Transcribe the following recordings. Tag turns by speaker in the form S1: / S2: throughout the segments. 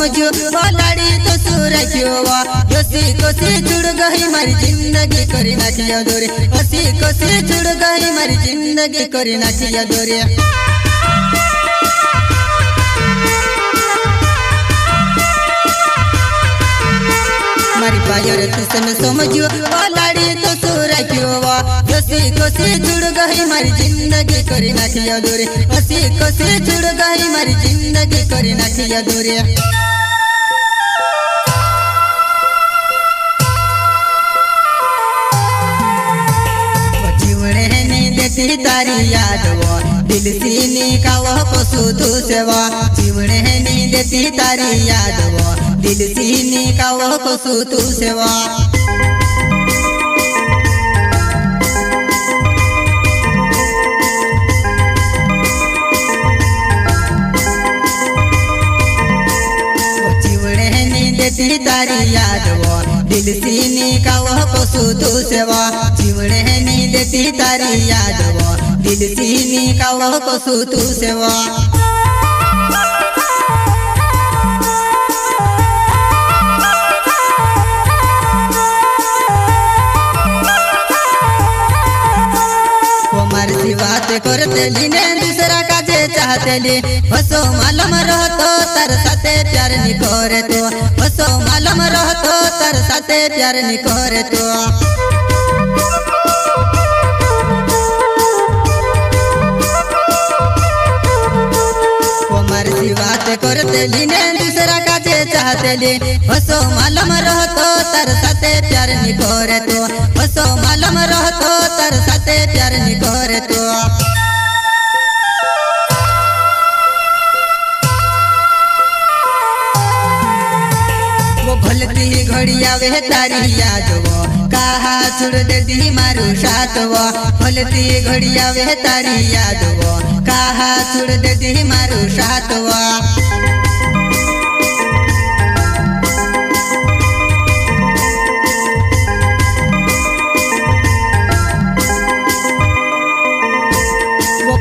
S1: समझो लाड़ी तो सुरखियो हसी कोसी जुड़ गई मारी जिंदगी करी नाखिया दोरे हसी कोसी जुड़ गई मारी जिंदगी करी नाखिया दोरे मारी पायर तुसे में समझो लाड़ी तो सुरखियो हसी कोसी जुड़ गई मारी जिंदगी करी नाखिया दोरे हसी कोसी जुड़ गई मारी जिंदगी करी नाखिया दोरे तारी याद वो दिल सीनी का वह पशु तू सेवा जीवने नी देती तारी याद वो दिल सीनी का वह पशु तू सेवा जीवने नी देती तारी याद वो दिल सीनी का वह पशु तू सेवा जीवने नी देती तारी याद वो दिल सीनी का वह पशु तू सेवा मारती बात करते लीने दूसरा काजे चाहते ली हसो मालूम रहतो तर साथे प्यार नी करे तो हसो मालूम रहतो तर साथे प्यार नी करे तो मारती बात करते लीने दूसरा काजे चाहते ली हसो मालूम रहतो तर साथे प्यार नी करे तो हसो मालूम रहतो तर साथे प्यार नी करे तो वो भलती घड़िया वे तारी याद वो कहा छोड़ दे दी मारू साथ वो भलती घड़िया वे तारी याद वो कहा छोड़ दे दी मारू साथ वो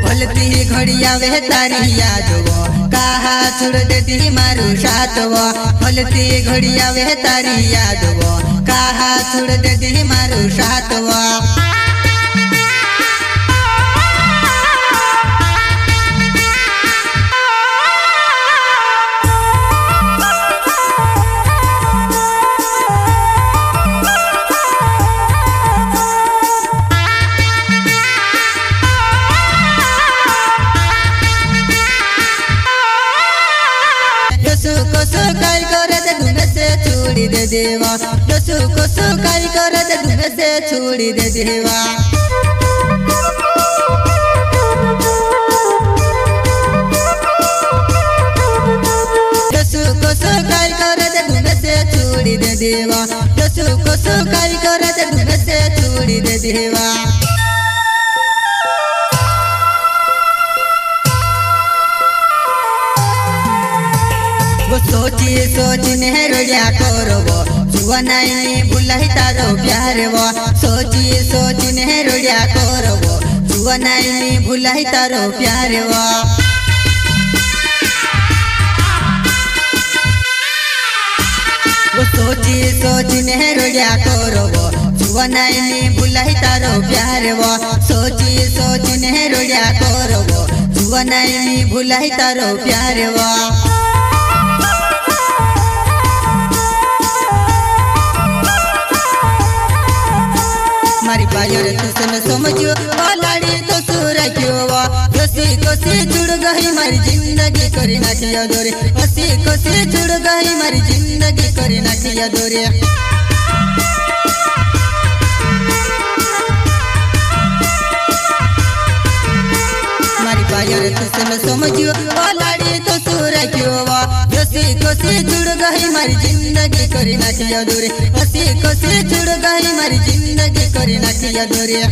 S1: भलती घड़िया वे तारी याद वो कहा छोड़ दे दी मारू साथ वो भलती घड़िया वे तारी याद वो कहा छोड़ दे दी मारू साथ वो काई करे दे धुमे से छोड़ी दे देवा दसु को काई करे दे धुमे से छोड़ी दे देवा दसु को काई करे दे धुमे से छोड़ी दे देवा दसु को काई करे दे धुमे से छोड़ी दे देवा सोची सोचने रोया करो वो जुआ नहीं भुलाई तारो प्यार वो सोची सोचने रोया करो वो जुआ नहीं भुलाई तारो प्यार वो सोची सोचने रोया करो वो जुआ नहीं भुलाई तारो प्यार वो सोची सोचने रोया करो वो जुआ नहीं भुलाई तारो प्यार वो मारी पायर तुसे में समझो लाड़ी तो सुरखियो हसी कोसी जुड़ गई मारी जिंदगी करी नाखिया दोरे हसी कोसी जुड़ गई मारी जिंदगी करी नाखिया दोरे मारी पायर तुसे में समझो लाड़ी तो सुरखियो हसी कोसी जुड़ गई मारी जिंदगी करी नाखिया दोरे हसी कोसी जुड़ गई मारी जिंदगी करी नाखिया दोरे।